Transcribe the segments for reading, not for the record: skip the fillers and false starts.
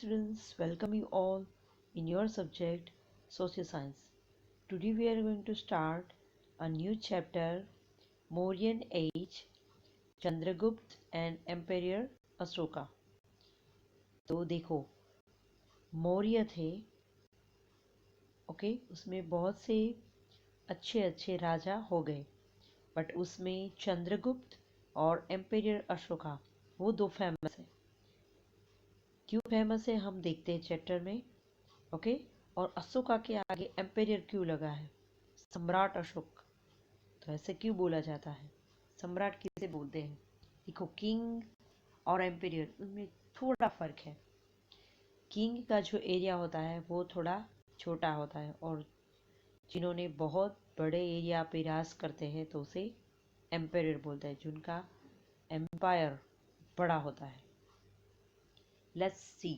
students, welcome you all in your subject Social Science. Today we are going to start a new chapter Mauryan Age, Chandragupta and Emperor Ashoka. तो देखो मौर्य थे उसमें बहुत से अच्छे अच्छे राजा हो गए बट उसमें चंद्रगुप्त और एम्पेरियर अशोका वो दो फेमस है। क्यों फेमस है हम देखते हैं चैप्टर में। और अशोका के आगे एम्पेरियर क्यों लगा है, सम्राट अशोक। तो ऐसे क्यों बोला जाता है, सम्राट किसे बोलते हैं। देखो किंग और एम्पेरियर उनमें थोड़ा फर्क है। किंग का जो एरिया होता है वो थोड़ा छोटा होता है और जिन्होंने बहुत बड़े एरिया पे राज करते हैं तो उसे एम्पेरियर बोलते हैं, जिनका एम्पायर बड़ा होता है। Let's see.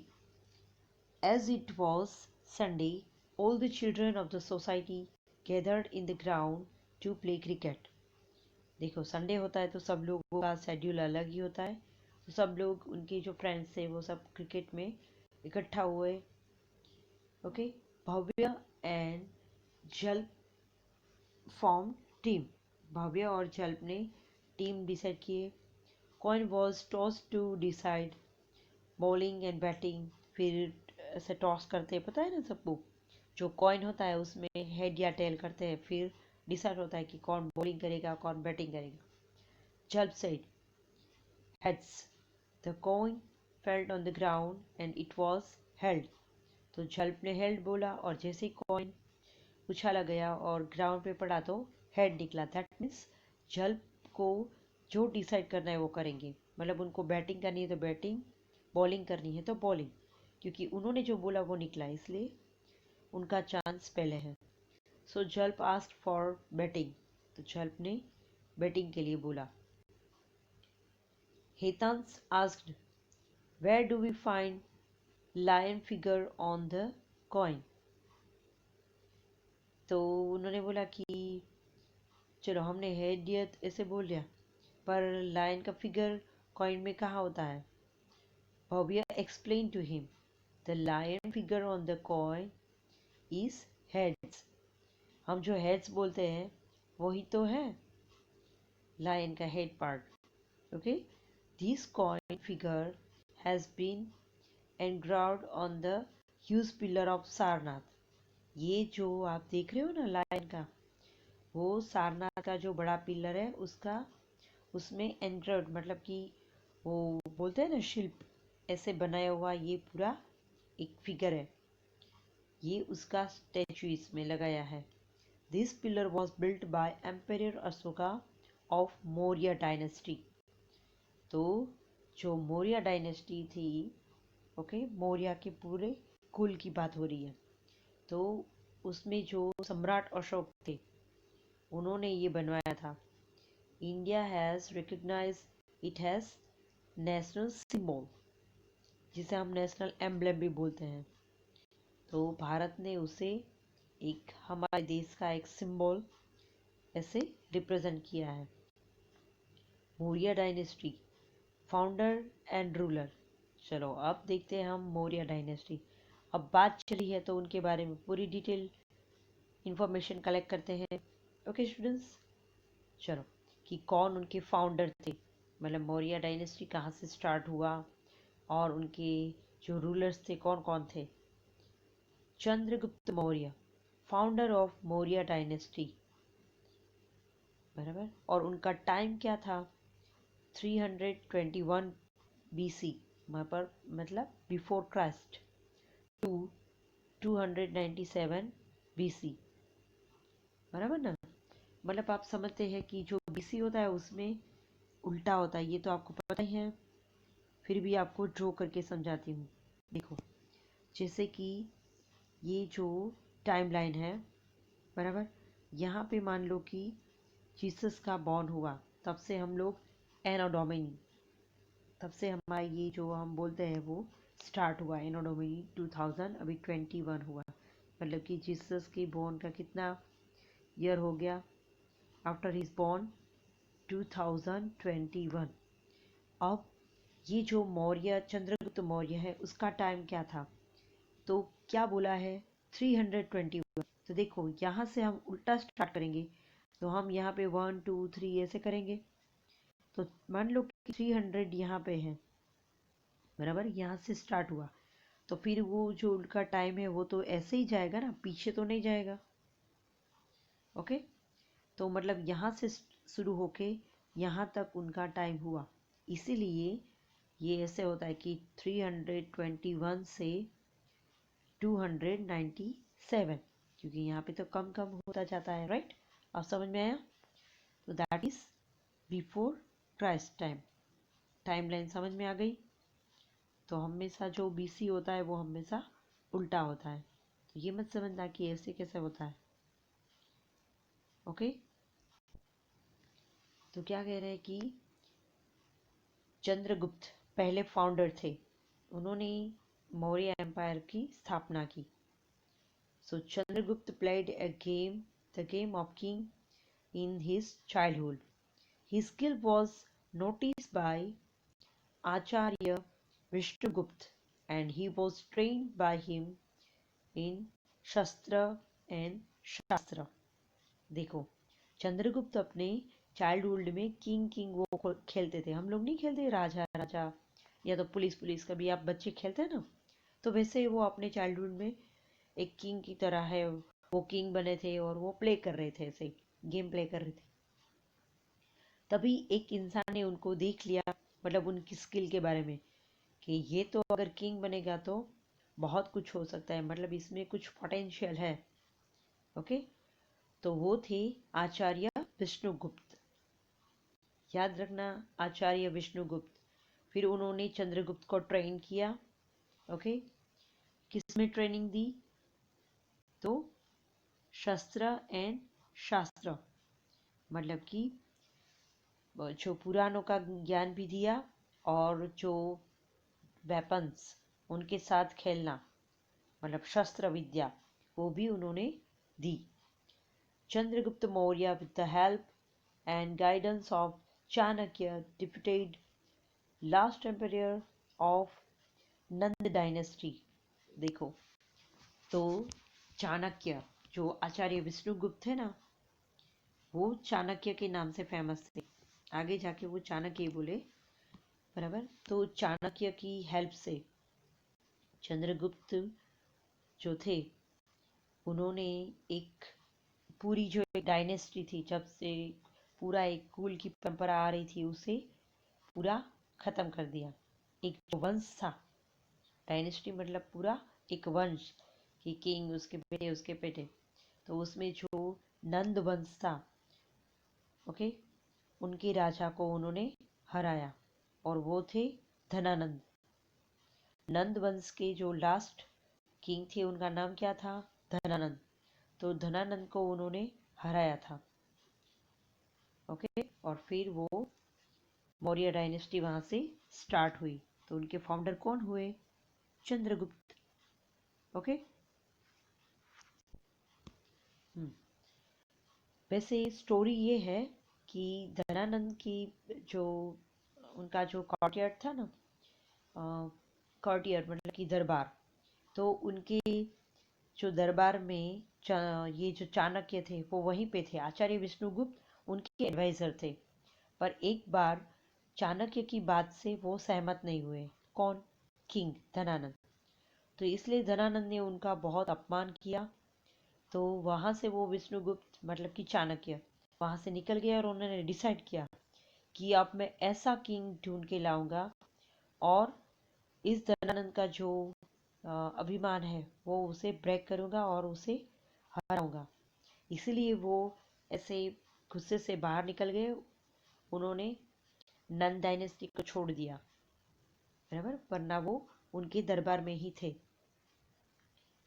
As it was Sunday, all the children of the society gathered in the ground to play cricket. देखो संडे होता है तो सब लोगों का शेड्यूल अलग ही होता है, तो सब लोग उनके जो फ्रेंड्स थे वो सब क्रिकेट में इकट्ठा हुए। Bhavya and Jalp form team. Bhavya और जल्प ने टीम डिसाइड किए। Coin was toss to decide bowling and batting. फिर ऐसे टॉस करते हैं, पता है ना सबको। जो कॉइन होता है उसमें हेड या टेल करते हैं, फिर डिसाइड होता है कि कौन बॉलिंग करेगा कौन बैटिंग करेगा। Jalp said heads. The coin felt on the ground and it was held. तो जल्प ने हेल्ड बोला और जैसे कॉइन उछाला गया और ग्राउंड पे पड़ा तो हेड निकला। दैट मीन्स जल्प को जो डिसाइड करना है वो करेंगे, मतलब उनको बैटिंग करनी है तो बैटिंग, बॉलिंग करनी है तो बॉलिंग, क्योंकि उन्होंने जो बोला वो निकला, इसलिए उनका चांस पहले है। So Jalp asked for batting. तो जल्प ने बैटिंग के लिए बोला। Hetans asked where do we find lion figure on the coin. तो उन्होंने बोला कि चलो हमने हेड दिया ऐसे बोल दिया, पर लायन का फिगर कॉइन में कहाँ होता है। Bhavya explain to him the lion figure on the coin is heads. हम जो हेड्स बोलते हैं वही तो है लायन का head part. This coin figure has been engraved on the huge pillar of Sarnath. ये जो आप देख रहे हो ना लायन का, वो सारनाथ का जो बड़ा पिलर है उसका, उसमें एनग्राव्ड मतलब कि वो बोलते हैं ना शिल्प, ऐसे बनाया हुआ ये पूरा एक फिगर है, ये उसका स्टैचू इसमें लगाया है। This pillar was built by Emperor Ashoka of Maurya dynasty. तो जो मौर्य डायनेस्टी थी, मौर्य के पूरे कुल की बात हो रही है, तो उसमें जो सम्राट अशोक थे उन्होंने ये बनवाया था। India has recognise it has national symbol, जिसे हम नेशनल एम्बलम भी बोलते हैं। तो भारत ने उसे एक हमारे देश का एक सिंबल ऐसे रिप्रेजेंट किया है। Maurya dynasty founder and ruler. चलो अब देखते हैं हम मौर्य डायनेस्टी। अब बात चली है तो उनके बारे में पूरी डिटेल इंफॉर्मेशन कलेक्ट करते हैं। स्टूडेंट्स, चलो कि कौन उनके फाउंडर थे, मतलब मौर्य डायनेस्टी कहाँ से स्टार्ट हुआ और उनके जो रूलर्स थे कौन कौन थे। Chandragupta Maurya, founder of Maurya dynasty, बराबर। और उनका टाइम क्या था, 321 BC, वहाँ पर मतलब बिफोर क्राइस्ट, टू 297 BC, बराबर ना। मतलब आप समझते हैं कि जो BC होता है उसमें उल्टा होता है, ये तो आपको पता ही है, फिर भी आपको ड्रॉ करके समझाती हूँ। देखो जैसे कि ये जो टाइमलाइन है, बराबर, यहाँ पे मान लो कि जीसस का बॉर्न हुआ, तब से हम लोग एनो डोमिनी, तब से हमारा ये जो हम बोलते हैं वो स्टार्ट हुआ। एनो डोमिनी 2000, अभी 21 हुआ, मतलब कि जीसस के बॉर्न का कितना ईयर हो गया आफ्टर हिज बॉर्न, 2021। अब ये जो मौर्य चंद्रगुप्त मौर्य है उसका टाइम क्या था, तो क्या बोला है 321। तो देखो यहाँ से हम उल्टा स्टार्ट करेंगे, तो हम यहाँ पे 1 2 3 ऐसे करेंगे। तो मान लो कि 300 यहाँ पे है, बराबर, यहाँ से स्टार्ट हुआ, तो फिर वो जो उनका टाइम है वो तो ऐसे ही जाएगा ना, पीछे तो नहीं जाएगा। ओके, तो मतलब यहाँ से शुरू होके यहाँ तक उनका टाइम हुआ, इसीलिए ये ऐसे होता है कि 321 से 297, क्योंकि यहाँ पे तो कम कम होता जाता है, राइट। अब समझ में आया। तो that is before Christ time. Time line समझ में आ गई। तो हमेशा जो बीसी होता है वो हमेशा उल्टा होता है, तो ये मत समझना कि ऐसे कैसे होता है। ओके, तो क्या कह रहे हैं कि चंद्रगुप्त पहले फाउंडर थे, उन्होंने मौर्य एम्पायर की स्थापना की। So Chandragupta played the game of king in his childhood. His skill was noticed by Acharya Vishnugupta, and he was trained by him in Shastra and Shastra. देखो, चंद्रगुप्त अपने चाइल्डहुड में किंग किंग वो खेलते थे। हम लोग नहीं खेलते राजा राजा या तो पुलिस पुलिस, कभी आप बच्चे खेलते हैं ना, तो वैसे वो अपने चाइल्डहुड में एक किंग की तरह है, वो किंग बने थे और वो प्ले कर रहे थे, ऐसे गेम प्ले कर रहे थे। तभी एक इंसान ने उनको देख लिया, मतलब उनकी स्किल के बारे में, कि ये तो अगर किंग बनेगा तो बहुत कुछ हो सकता है, मतलब इसमें कुछ पोटेंशियल है। ओके, तो वो थे आचार्य विष्णुगुप्त। याद रखना, आचार्य विष्णुगुप्त। फिर उन्होंने चंद्रगुप्त को ट्रेन किया। ओके, किसमें ट्रेनिंग दी, तो शस्त्र एंड शास्त्र, मतलब कि जो पुराणों का ज्ञान भी दिया, और जो वेपन्स उनके साथ खेलना, मतलब शस्त्र विद्या, वो भी उन्होंने दी। Chandragupta Maurya with the help and guidance of Chanakya defeated last emperor of Nanda dynasty. देखो, तो चाणक्य जो आचार्य विष्णुगुप्त है ना, वो चाणक्य के नाम से फेमस थे, आगे जाके वो चाणक्य ही बोले, बराबर। तो चाणक्य की हेल्प से चंद्रगुप्त जो थे, उन्होंने एक पूरी जो एक डायनेस्टी थी, जब से पूरा एक कुल की परंपरा आ रही थी, उसे पूरा खत्म कर दिया। एक जो वंश था, डायनेस्टी मतलब पूरा एक वंश, कि किंग उसके बेटे, तो उसमें जो नंद वंश था, ओके, उनके राजा को उन्होंने हराया, और वो थे धनानंद। नंद वंश के जो लास्ट किंग थे उनका नाम क्या था, धनानंद। तो धनानंद को उन्होंने हराया था। ओके, और फिर वो मौर्य डायनेस्टी वहां से स्टार्ट हुई। तो उनके फाउंडर कौन हुए, चंद्रगुप्त। ओके, वैसे स्टोरी ये है कि धनानंद की जो उनका जो कॉर्टियर था ना, कॉर्टियर मतलब कि दरबार, तो उनके जो दरबार में ये जो चाणक्य थे वो वहीं पे थे, आचार्य विष्णुगुप्त उनके एडवाइजर थे। पर एक बार चाणक्य की बात से वो सहमत नहीं हुए, कौन, किंग धनानंद। तो इसलिए धनानंद ने उनका बहुत अपमान किया। तो वहां से वो विष्णुगुप्त मतलब कि चाणक्य वहां से निकल गया, और उन्होंने डिसाइड किया कि अब मैं ऐसा किंग ढूंढ के लाऊंगा, और इस धनानंद का जो अभिमान है वो उसे ब्रेक करूंगा और उसे हराऊंगा। इसीलिए वो ऐसे गुस्से से बाहर निकल गए, उन्होंने नंद डायनेस्टी को छोड़ दिया, बराबर, वरना वो उनके दरबार में ही थे,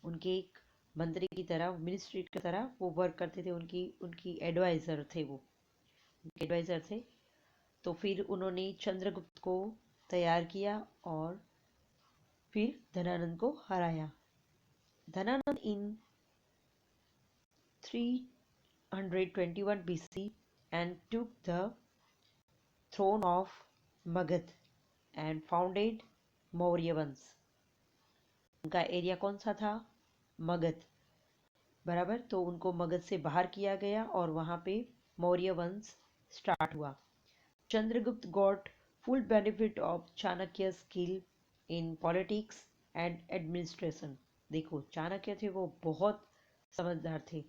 उनके एक मंत्री की तरह, मिनिस्ट्री की तरह वो वर्क करते थे, उनकी उनकी एडवाइजर थे, वो उनके एडवाइजर थे। तो फिर उन्होंने चंद्रगुप्त को तैयार किया और फिर धनानंद को हराया। धनानंद इन 321 BC and took the throne of Magध and founded Maurya वंश। उनका एरिया कौन सा था? मगध, बराबर। तो उनको मगध से बाहर किया गया और वहां पे मौर्य वंश स्टार्ट हुआ। Chandragupta got full benefit of Chanakya skill in politics and administration. देखो, चाणक्य थे वो बहुत समझदार थे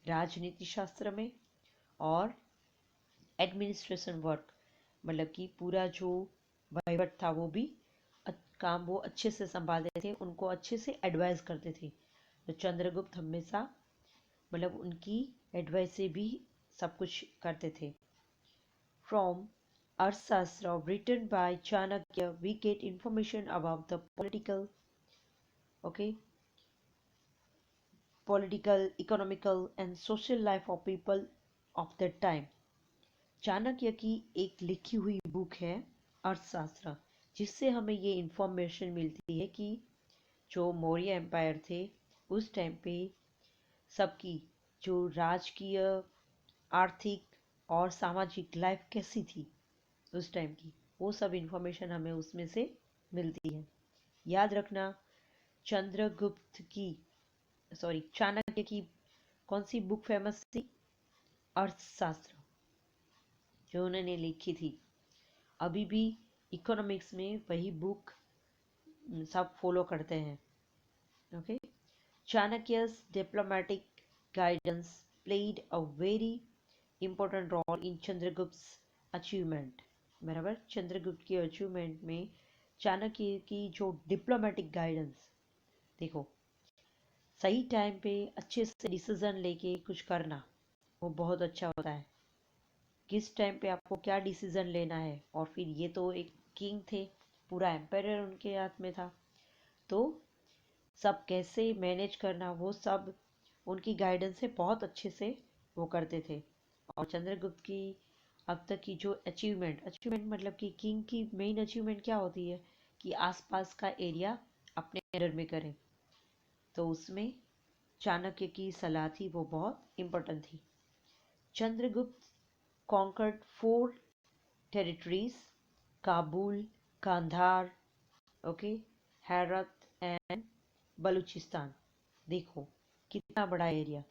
राजनीति शास्त्र में और एडमिनिस्ट्रेशन वर्क, मतलब कि पूरा जो वहीवट था वो भी काम वो अच्छे से संभालते थे, उनको अच्छे से एडवाइस करते थे। तो चंद्रगुप्त हमेशा मतलब उनकी एडवाइस से भी सब कुछ करते थे। फ्रॉम अर्थशास्त्र written by Chanakya we get information about the okay, political, economical and social life of people of that time। Chanakya की एक लिखी हुई बुक है अर्थशास्त्र, जिससे हमें ये इंफॉर्मेशन मिलती है कि जो मौर्य एम्पायर थे उस टाइम पे सबकी जो राजकीय, आर्थिक और सामाजिक लाइफ कैसी थी उस टाइम की, वो सब इंफॉर्मेशन हमें उसमें से मिलती है। याद रखना, चंद्रगुप्त की चाणक्य की कौन सी बुक फेमस थी? अर्थशास्त्र, जो उन्होंने लिखी थी। अभी भी इकोनॉमिक्स में वही बुक सब फॉलो करते हैं। Okay, Chanakya's diplomatic guidance played a very important role in Chandragupta achievement. बराबर, चंद्रगुप्त की अचीवमेंट में चाणक्य की जो डिप्लोमेटिक गाइडेंस, देखो सही टाइम पे अच्छे से डिसीजन लेके कुछ करना वो बहुत अच्छा होता है। किस टाइम पे आपको क्या डिसीजन लेना है, और फिर ये तो एक किंग थे, पूरा एम्पायर उनके हाथ में था, तो सब कैसे मैनेज करना वो सब उनकी गाइडेंस से बहुत अच्छे से वो करते थे। और चंद्रगुप्त की अब तक की जो अचीवमेंट मतलब कि किंग की मेन अचीवमेंट क्या होती है कि आसपास का एरिया अपने अंडर में करें, तो उसमें चाणक्य की सलाह थी वो बहुत इम्पोर्टेंट थी। Chandragupta conquered 4 territories: Kabul, Kandahar, okay, Herat and Baluchistan. देखो कितना बड़ा एरिया,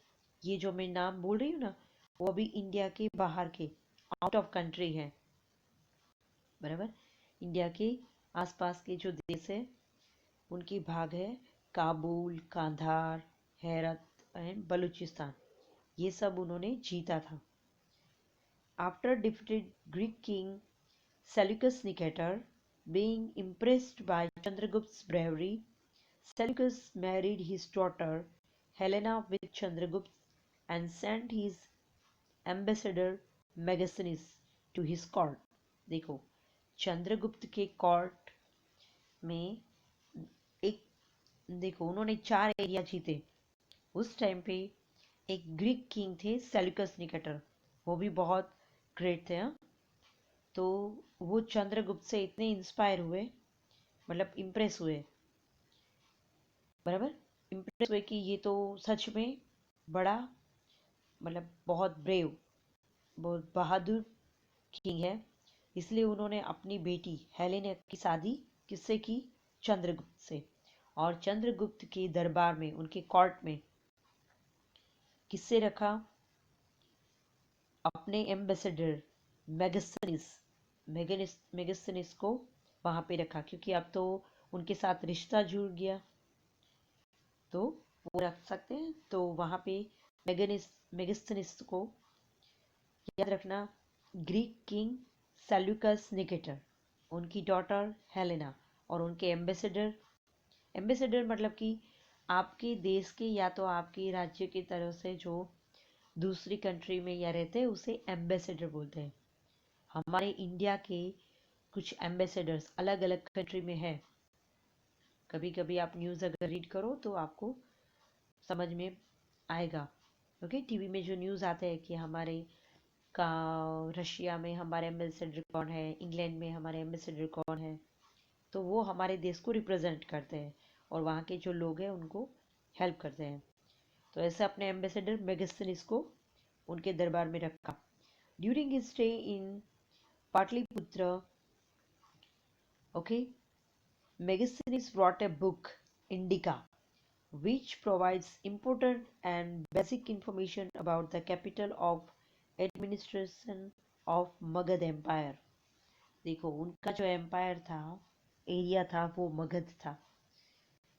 ये जो मैं नाम बोल रही हूँ ना वो भी इंडिया के बाहर के, आउट ऑफ कंट्री है, बराबर। इंडिया के आसपास के जो देश है उनकी भाग है काबुल, कांधार, हेरत एंड बलूचिस्तान, ये सब उन्होंने जीता था। After defeated Greek king Seleucus Nicator, being impressed by Chandragupt's bravery, Seleucus married his daughter Helena with Chandragupta and sent his ambassador Megasthenes to his court। देखो, चंद्रगुप्त के कोर्ट में एक, देखो उन्होंने 4 एरिया जीते। उस टाइम पे एक ग्रीक किंग थे सेल्यूकस निकेटर, वो भी बहुत ग्रेट थे। हाँ, तो वो चंद्रगुप्त से इतने इंस्पायर हुए, मतलब इम्प्रेस हुए, बराबर, इम्प्रेस हुए कि ये तो सच में बड़ा, मतलब बहुत ब्रेव, बहुत बहादुर किंग है। इसलिए उन्होंने अपनी बेटी हेलेना की शादी किससे की? चंद्रगुप्त से। और चंद्रगुप्त के दरबार में, उनके कोर्ट में किससे रखा? अपने एम्बेसडर मेगस्थनीस को वहां पे रखा, क्योंकि अब तो उनके साथ रिश्ता जुड़ गया, तो वो रख सकते हैं। तो वहां पे मेगस्थनीस को, याद रखना, ग्रीक किंग सेल्यूकस निकेटर, उनकी डॉटर हेलेना और उनके एम्बेसडर मतलब कि आपके देश के या तो आपके राज्य की तरफ से जो दूसरी कंट्री में या रहते हैं उसे एम्बेसडर बोलते हैं। हमारे इंडिया के कुछ एम्बेसडर्स अलग अलग कंट्री में है। कभी कभी आप न्यूज़ अगर रीड करो तो आपको समझ में आएगा। ओके, टीवी में जो न्यूज़ आते हैं कि हमारे का रशिया में हमारे एम्बेसडर कौन है, इंग्लैंड में हमारे एम्बेसडर कौन है, तो वो हमारे देश को रिप्रेजेंट करते हैं और वहाँ के जो लोग हैं उनको हेल्प करते हैं। तो ऐसे अपने एम्बेसडर मेगस्थनीस को उनके दरबार में रखा। During his stay in Pataliputra, Okay, Megasthenes wrote a book, Indica, which provides important and basic information about the capital of administration of Magadh empire. देखो उनका जो एम्पायर था, एरिया था, वो मगध था।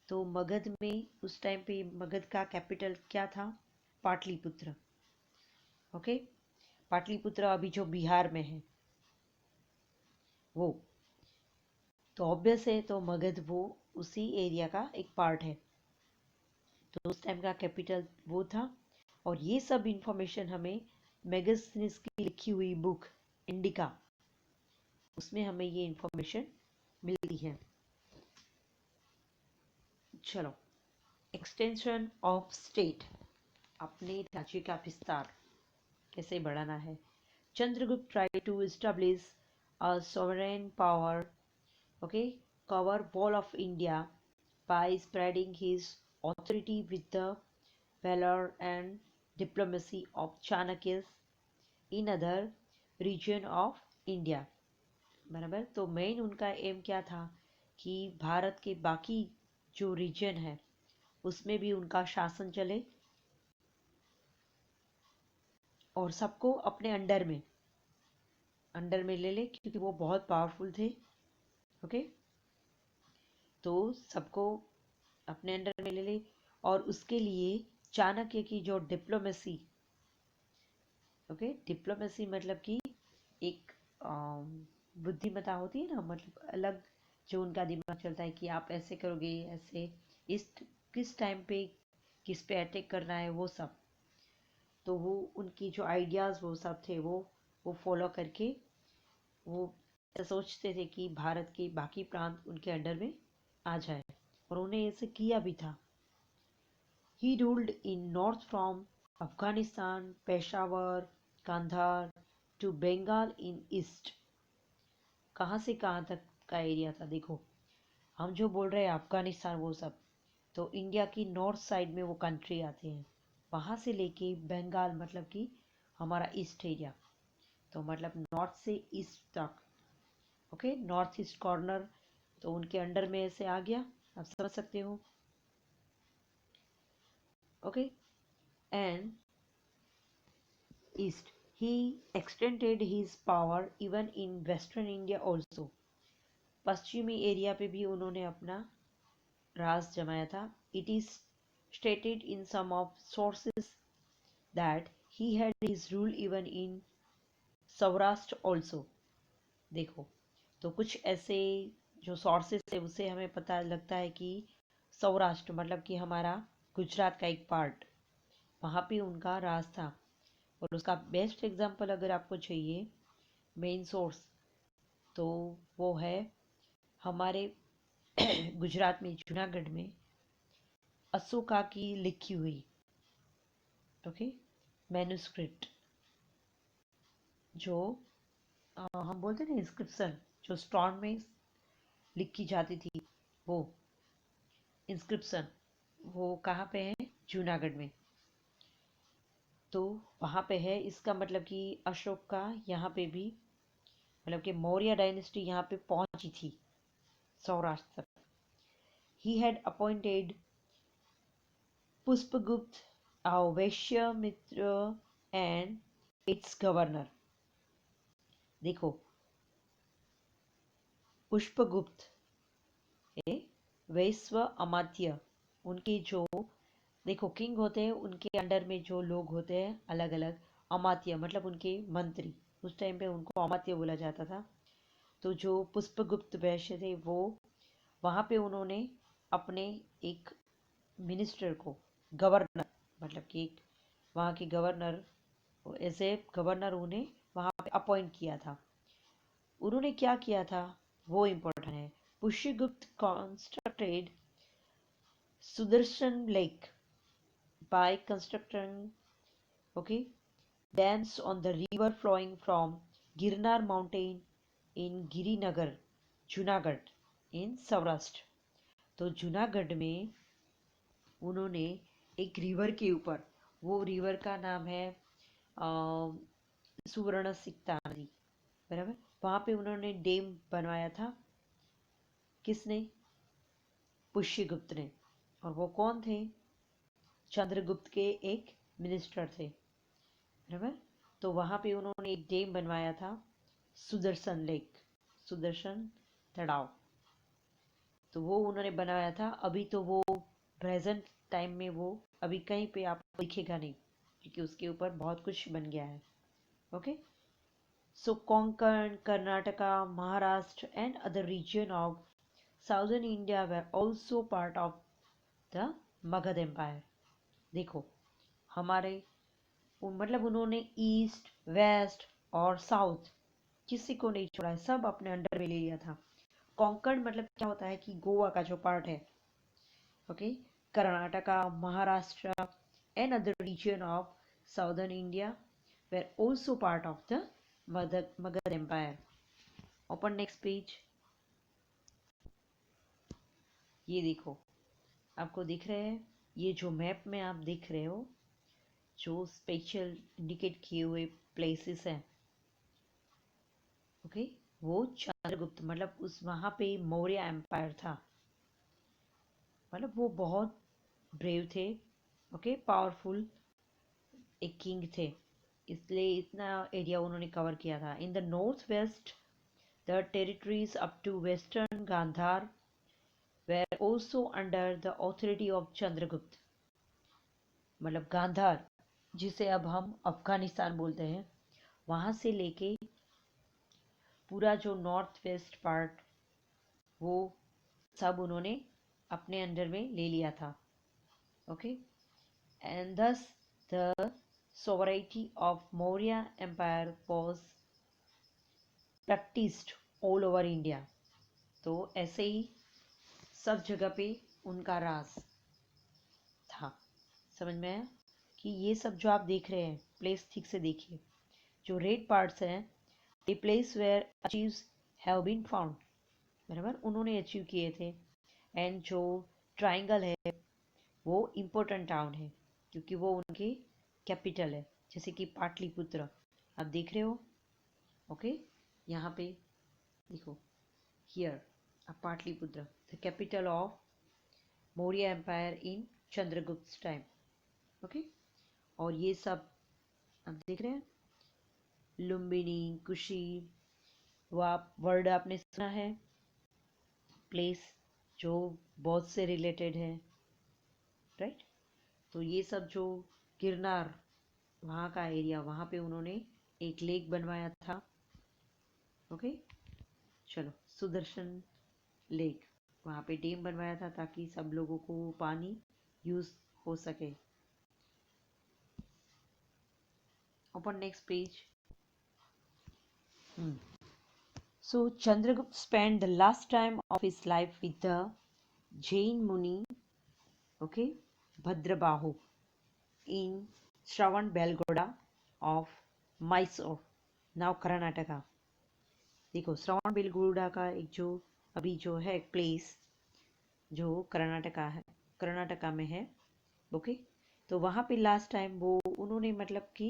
तो मगध में उस टाइम पे मगध का कैपिटल क्या था? पाटलिपुत्र। ओके, पाटलिपुत्र अभी जो बिहार में है वो। तो ऑब्वियस है, तो मगध वो उसी एरिया का एक पार्ट है। तो उस टाइम का कैपिटल वो था। और ये सब इंफॉर्मेशन हमें मेगास्थनीज की लिखी हुई बुक इंडिका, उसमें हमें ये इंफॉर्मेशन मिलती है। चलो, एक्सटेंशन ऑफ स्टेट, अपने राज्य का विस्तार कैसे बढ़ाना है। Chandragupta try to establish a sovereign power, okay, cover wall of India by spreading his authority with the valor and diplomacy of Chaнаक्यस in other region of India। बराबर। तो मेन उनका एम क्या था कि भारत के बाकी जो रीजन है उसमें भी उनका शासन चले और सबको अपने अंडर में ले ले, क्योंकि वो बहुत पावरफुल थे। ओके, तो सबको अपने अंडर में ले ले। और उसके लिए चाणक्य की जो डिप्लोमेसी, ओके, डिप्लोमेसी मतलब कि एक बुद्धिमत्ता होती है ना, मतलब अलग जो उनका दिमाग चलता है कि आप ऐसे करोगे, ऐसे इस किस टाइम पे किस पे अटैक करना है, वो सब। तो वो उनकी जो आइडियाज़ वो सब थे, वो फॉलो करके वो ऐसा सोचते थे कि भारत के बाकी प्रांत उनके अंडर में आ जाए, और उन्हें ऐसे किया भी था। He ruled in north from Afghanistan, Peshawar, Kandahar to Bengal in east। कहाँ से कहाँ तक का एरिया था? देखो, हम जो बोल रहे हैं अफगानिस्तान वो सब, तो इंडिया की नॉर्थ साइड में वो कंट्री आते हैं। वहाँ से लेके बंगाल मतलब कि हमारा ईस्ट एरिया, तो मतलब नॉर्थ से ईस्ट तक। ओके, नॉर्थ ईस्ट कॉर्नर तो उनके अंडर में ऐसे आ गया, आप समझ सकते हो। Okay, and east, he extended his power even in western India also। पश्चिमी एरिया पे भी उन्होंने अपना राज जमाया था। It is stated in some of sources that he had his rule even in Saurashtra also। देखो, तो कुछ ऐसे जो सोर्सेस है उससे हमें पता लगता है कि सौराष्ट्र मतलब कि हमारा गुजरात का एक पार्ट, वहाँ पे उनका राज था। और उसका बेस्ट एग्जांपल अगर आपको चाहिए, मेन सोर्स, तो वो है हमारे गुजरात में जूनागढ़ में अशोका की लिखी हुई, ओके, मैन्युस्क्रिप्ट, जो हम बोलते हैं ना इंस्क्रिप्शन, जो स्टोन में लिखी जाती थी, वो इंस्क्रिप्शन, वो कहाँ पे है? जूनागढ़ में। तो वहाँ पे है, इसका मतलब कि अशोक का यहाँ पे भी, मतलब कि मौर्य डायनेस्टी यहाँ पे पहुंची थी सौराष्ट्र तक। He had appointed Pushpagupta Vysya Mitra and it's governor. देखो, पुष्पगुप्त वैश्व अमात्य, उनके जो, देखो किंग होते हैं उनके अंडर में जो लोग होते हैं अलग अलग, अमात्य मतलब उनके मंत्री, उस टाइम पे उनको अमात्य बोला जाता था। तो जो पुष्पगुप्त वैश्य थे वो वहाँ पे उन्होंने अपने एक मिनिस्टर को, गवर्नर मतलब कि एक वहाँ के गवर्नर, एज ए गवर्नर उन्हें वहाँ पे अपॉइंट किया था। उन्होंने क्या किया था वो इम्पोर्टेंट है। Pushyagupta constructed Sudarshan lake by constructing, okay, dams on the river flowing from Girnar mountain in Girinagar, Junagadh in Saurashtra. तो जूनागढ़ में उन्होंने एक रिवर के ऊपर, वो रिवर का नाम है सुवर्ण सिक्ता नदी, बराबर। वहाँ पे उन्होंने डैम बनवाया था, किसने? पुष्यगुप्त ने। और वो कौन थे? चंद्रगुप्त के एक मिनिस्टर थे, बराबर। तो वहां पे उन्होंने एक डैम बनवाया था, सुदर्शन लेक, सुदर्शन तड़ाव। तो वो उन्होंने बनाया था। अभी तो वो प्रेजेंट टाइम में वो अभी कहीं पे आपको दिखेगा नहीं, क्योंकि उसके ऊपर बहुत कुछ बन गया है। Okay, so Konkan, Karnataka, Maharashtra and other region of southern India were also part of the Magadha empire. देखो, हमारे मतलब उन्होंने ईस्ट, वेस्ट और साउथ किसी को नहीं छोड़ा है, सब अपने अंडर में ले लिया था। कोंकण मतलब क्या होता है कि गोवा का जो पार्ट है, okay. Karnataka, Maharashtra and other region of southern India were also part of the Magadha empire. Open next page. ये देखो, आपको दिख रहे हैं ये जो मैप में आप देख रहे हो, जो स्पेशल इंडिकेट किए हुए प्लेसेस हैं, ओके, वो चंद्रगुप्त मतलब उस वहां पे मौर्य एम्पायर था। मतलब वो बहुत ब्रेव थे, ओके, पावरफुल एक किंग थे, इसलिए इतना एरिया उन्होंने कवर किया था। In the north west the territories up to western Gandhara were also under the authority of Chandragupta. मतलब गांधार, जिसे अब हम अफगानिस्तान बोलते हैं, वहां से लेके पूरा जो नॉर्थ वेस्ट पार्ट, वो सब उन्होंने अपने अंडर में ले लिया था। Okay, and thus the sovereignty of Maurya Empire was practiced all over India। तो ऐसे ही सब जगह पे उनका राज था। समझ में आया कि ये सब जो आप देख रहे हैं प्लेस, ठीक से देखिए, जो रेड पार्ट्स हैं, the place where achieves have been found, बराबर, उन्होंने अचीव किए थे। एंड जो ट्राइंगल है वो इम्पोर्टेंट टाउन है, क्योंकि वो उनकी कैपिटल है, जैसे कि पाटलिपुत्र आप देख रहे हो। ओके, यहाँ पे देखो, here Pataliputra, the capital of Maurya empire in Chandragupta time. Okay, और ये सब आप देख रहे हैं, लुम्बिनी, कुशी, वो आप वर्ड आपने सुना है, प्लेस जो बौद्ध से रिलेटेड है, राइट। तो ये सब जो गिरनार वहाँ का एरिया, वहाँ पे उन्होंने एक लेक बनवाया था। ओके, चलो, सुदर्शन लेक, वहाँ पे डैम बनवाया था ताकि सब लोगों को पानी यूज हो सके। Open next page. So Chandragupta spent the last time of his life with the Jain Muni, okay, Bhadrabahu, in Shravan Belgoda of Mysore, now Karnataka। देखो, श्रवण बेलगोड़ा का एक जो अभी जो है प्लेस, जो कर्नाटका है, कर्नाटका में है, ओके। तो वहाँ पे लास्ट टाइम वो उन्होंने मतलब कि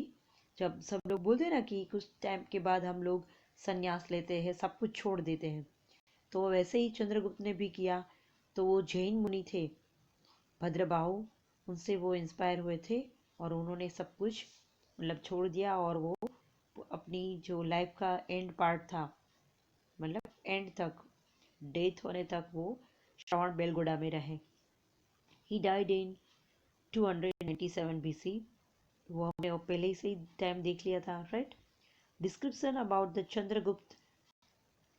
जब सब लोग बोलते हैं ना कि कुछ टाइम के बाद हम लोग संन्यास लेते हैं, सब कुछ छोड़ देते हैं, तो वैसे ही चंद्रगुप्त ने भी किया। तो वो जैन मुनि थे, भद्रबाहु, उनसे वो इंस्पायर हुए थे और उन्होंने सब कुछ मतलब छोड़ दिया, और वो अपनी जो लाइफ का एंड पार्ट था, मतलब एंड तक, डेथ होने तक वो श्रवण बेलगोड़ा में रहे। He died in 297 BC। वो हमने पहले से ही टाइम देख लिया था, right. Description about the Chandragupta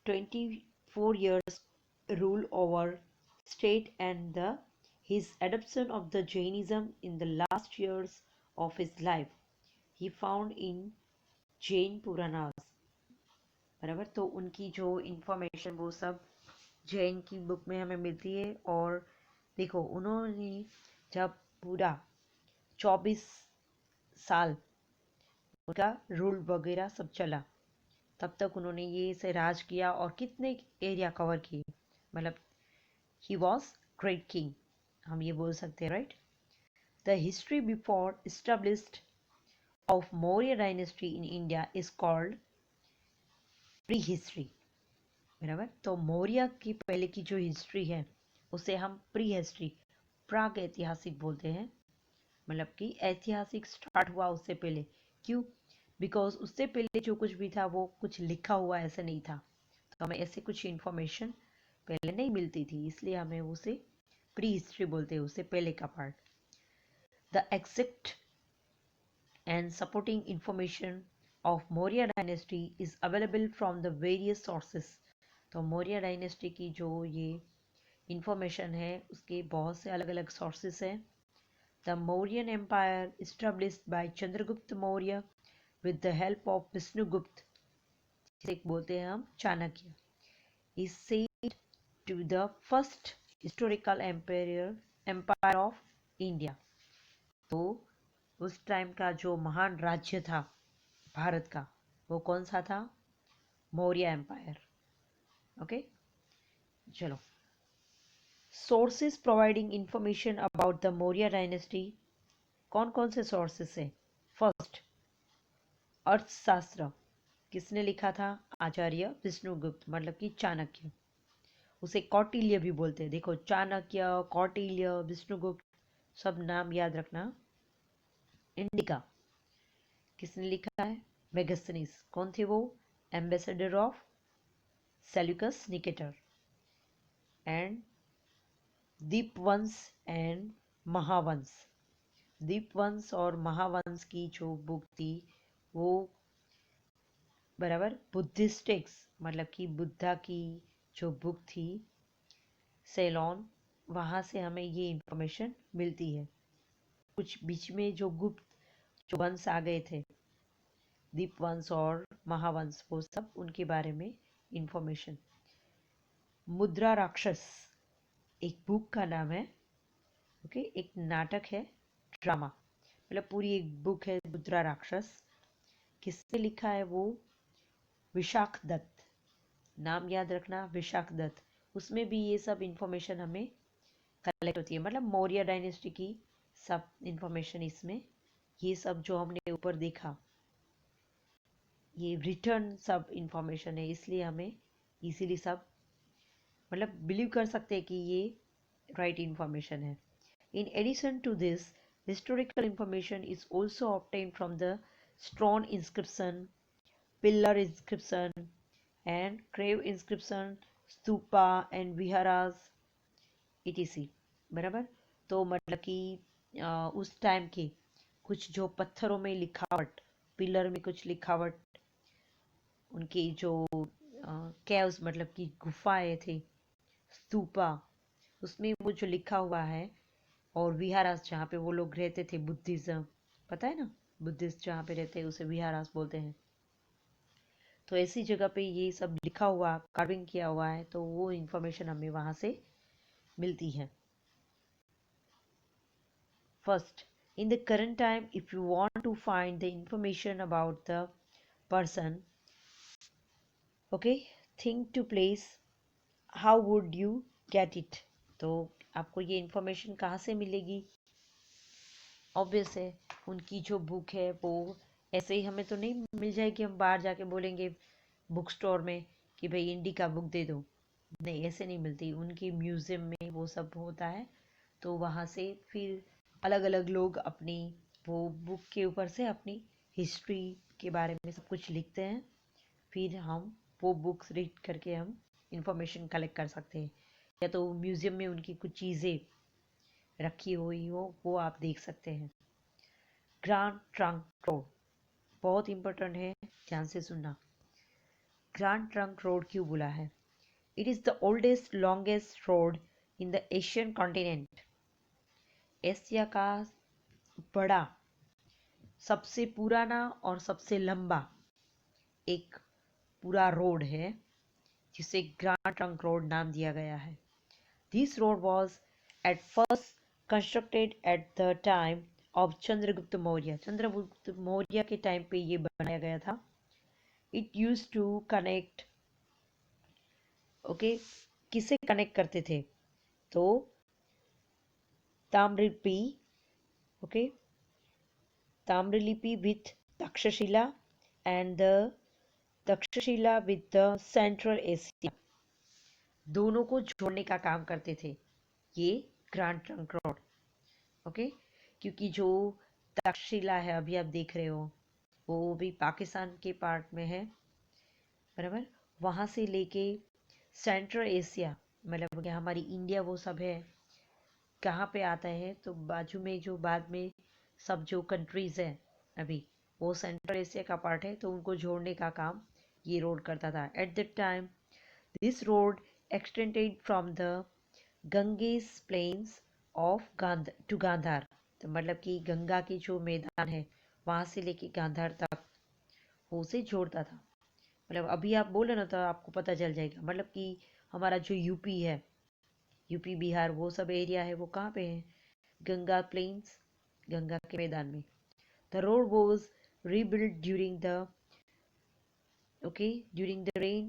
24 years rule over state and the his adoption of the Jainism in the last years of his life he found in Jain Puranas। बराबर, तो उनकी जो इंफॉर्मेशन वो सब जैन की बुक में हमें मिलती है। और देखो, उन्होंने जब पूरा 24 साल उनका रूल वगैरह सब चला, तब तक उन्होंने ये से राज किया और कितने एरिया कवर किए, मतलब ही वॉज ग्रेट किंग, हम ये बोल सकते हैं, right. The history before established of Maurya dynasty in India is called pre history. बराबर। तो मौर्य की पहले की जो हिस्ट्री है उसे हम प्री हिस्ट्री, प्राग ऐतिहासिक बोलते हैं। मतलब कि ऐतिहासिक स्टार्ट हुआ उससे पहले। क्यों? बिकॉज उससे पहले जो कुछ भी था वो कुछ लिखा हुआ ऐसे नहीं था, तो हमें ऐसे कुछ इंफॉर्मेशन पहले नहीं मिलती थी, इसलिए हमें उसे प्री हिस्ट्री बोलते हैं, उससे पहले का part. The exact and supporting information of Maurya dynasty is available from the various sources। तो मौर्य डायनेस्टी की जो ये इंफॉर्मेशन है उसके बहुत से अलग अलग सोर्सेस हैं। The Mauryan empire established by Chandragupta Maurya with the help of Vishnugupta, जिसे बोलते हैं हम Chanakya, is said to the first historical empire of India। तो उस टाइम का जो महान राज्य था भारत का वो कौन सा था? मौर्य एम्पायर। ओके, चलो। Sources providing information about the Maurya dynasty, कौन कौन से सोर्सेस है? फर्स्ट, अर्थशास्त्र, किसने लिखा था? आचार्य विष्णुगुप्त, मतलब कि चाणक्य। उसे कौटिल्य भी बोलते हैं। देखो, चाणक्य, कौटिल्य, विष्णुगुप्त, सब नाम याद रखना। इंडिका किसने लिखा है? मेगस्थनीज। कौन थे वो? Ambassador of Seleucus Nicator. And Dipavamsa and Mahavamsa. Dipavamsa और महावंश की जो बुक थी वो बराबर बुद्धिस्ट टेक्स्ट, मतलब कि बुद्धा की जो बुक थी सेलोन, वहाँ से हमें ये इंफॉर्मेशन मिलती है। कुछ बीच में जो गुप्त जो वंश आ गए थे, दीपवंश और महावंश, वो सब उनके बारे में इंफॉर्मेशन। मुद्रा राक्षस एक बुक का नाम है। ओके, एक नाटक है, ड्रामा, मतलब पूरी एक बुक है मुद्रा राक्षस। किसने लिखा है वो? विशाख दत्त। नाम याद रखना, विशाख दत्त। उसमें भी ये सब इंफॉर्मेशन हमें कलेक्ट होती है, मतलब मौर्य डायनेस्टी की सब इंफॉर्मेशन इसमें, ये सब जो हमने ऊपर देखा ये रिटर्न सब इंफॉर्मेशन है, इसलिए हमें इजीली सब मतलब बिलीव कर सकते हैं कि ये राइट इंफॉर्मेशन है। In addition to this, historical information is also obtain from the stone inscription, pillar inscription and cave inscription, stupa and viharas etc। बराबर। तो मतलब कि उस टाइम के कुछ जो पत्थरों में लिखावट, पिलर में कुछ लिखावट, उनकी जो कैव्स मतलब कि गुफाएं थे, स्तूपा, उसमें वो जो लिखा हुआ है, और विहारास जहाँ पे वो लोग रहते थे, बुद्धिज्म, पता है ना, बुद्धिस्ट जहाँ पे रहते हैं उसे विहारास बोलते हैं। तो ऐसी जगह पे ये सब लिखा हुआ, कार्विंग किया हुआ है, तो वो इंफॉर्मेशन हमें वहाँ से मिलती है। First, in the current time, if you want to find the information about the person, okay, think to place, how would you get it? तो आपको ये इंफॉर्मेशन कहाँ से मिलेगी? ऑब्वियस है, उनकी जो बुक है वो ऐसे ही हमें तो नहीं मिल जाएगी, हम बाहर जाके बोलेंगे बुक स्टोर में कि भाई इंडिका बुक दे दो। नहीं, ऐसे नहीं मिलती, उनकी म्यूजियम में वो सब होता है, तो वहाँ से फिर अलग अलग लोग अपनी वो बुक के ऊपर से अपनी हिस्ट्री के बारे में सब कुछ लिखते हैं, फिर हम वो बुक्स रीड करके हम इंफॉर्मेशन कलेक्ट कर सकते हैं। या तो म्यूजियम में उनकी कुछ चीज़ें रखी हुई हो वो आप देख सकते हैं। ग्रांड ट्रंक रोड बहुत इंपॉर्टेंट है, ध्यान से सुनना। ग्रांड ट्रंक रोड क्यों बोला है? It is the oldest longest road in the Asian continent. Asia का बड़ा, सबसे पुराना और सबसे लंबा एक पूरा रोड है जिसे ग्रांड ट्रंक रोड नाम दिया गया है। This road was at first constructed at the time of Chandragupta Maurya. Chandragupta Maurya के टाइम पे ये बनाया गया था। It use to connect, okay, किसे कनेक्ट करते थे? तो Tamralipti, okay, Tamralipti with Taxila and the Taxila with the central Asia. दोनों को जोड़ने का काम करते थे ये ग्रैंड ट्रंक रोड। ओके, क्योंकि जो तक्षशिला है अभी आप देख रहे हो वो भी पाकिस्तान के पार्ट में है, बराबर। वहाँ से लेके सेंट्रल एशिया, मतलब कि हमारी इंडिया वो सब है, कहाँ पे आता है तो बाजू में जो बाद में सब जो कंट्रीज है अभी वो सेंट्रल एशिया का पार्ट है, तो उनको जोड़ने का काम ये रोड करता था। At the time this road extended from the Ganges plains of to Gandhara, तो मतलब कि गंगा की जो मैदान है वहाँ से लेके गांधार तक वो उसे जोड़ता था। मतलब अभी आप बोले ना तो आपको पता चल जाएगा, मतलब कि हमारा जो यूपी है, यूपी बिहार वो सब एरिया है वो कहाँ पे है, गंगा प्लेन्स, गंगा के मैदान में। The road was rebuilt during the reign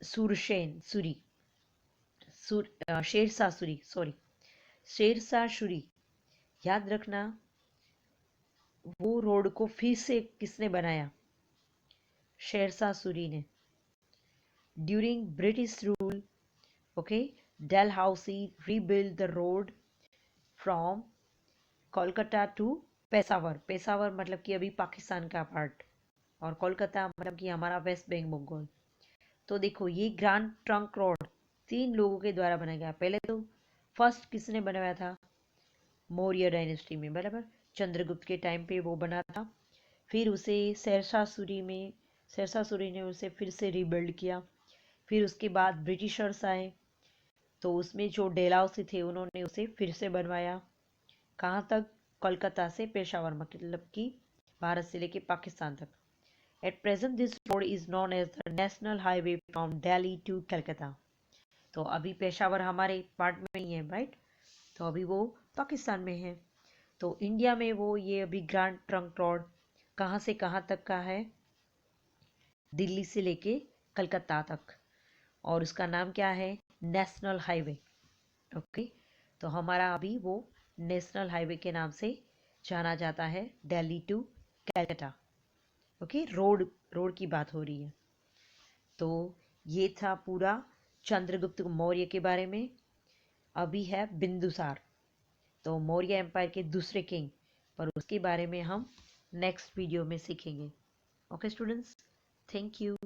सुरशेन सूरी शेरशाह सूरी, सॉरी, शेरशाह सूरी। याद रखना वो रोड को फिर से किसने बनाया, शेरशाह सूरी ने। During British rule, okay, Dalhousie rebuilt the road from Kolkata to Peshawar. Peshawar मतलब कि अभी पाकिस्तान का पार्ट, और कोलकाता मतलब कि हमारा वेस्ट बंगाल। तो देखो ये ग्रैंड ट्रंक रोड 3 लोगों के द्वारा बनाया गया। पहले तो फर्स्ट किसने बनवाया था, मौर्य डायनेस्टी में, बराबर, चंद्रगुप्त के टाइम पे वो बना था। फिर उसे शेरशाह सूरी ने उसे फिर से रिबिल्ड किया। फिर उसके बाद ब्रिटिशर्स आए तो उसमें जो डेलहौसी थे उन्होंने उसे फिर से बनवाया। कहाँ तक, कोलकाता से पेशावर, मतलब कि भारत से लेके पाकिस्तान तक। At present this road is known as the national highway from Delhi to Calcutta. तो अभी पेशावर हमारे पार्ट में ही है, राइट, तो अभी वो पाकिस्तान में है। तो इंडिया में वो ये अभी ग्रैंड ट्रंक रोड कहाँ से कहाँ तक का है, दिल्ली से लेके कलकत्ता तक, और उसका नाम क्या है, नेशनल हाईवे। ओके, तो हमारा अभी वो नेशनल हाईवे के नाम से जाना जाता है, Delhi to Calcutta. Okay, road की बात हो रही है। तो ये था पूरा चंद्रगुप्त मौर्य के बारे में। अभी है बिंदुसार, तो मौर्य एम्पायर के दूसरे किंग, पर उसके बारे में हम नेक्स्ट वीडियो में सीखेंगे। Okay students, thank you.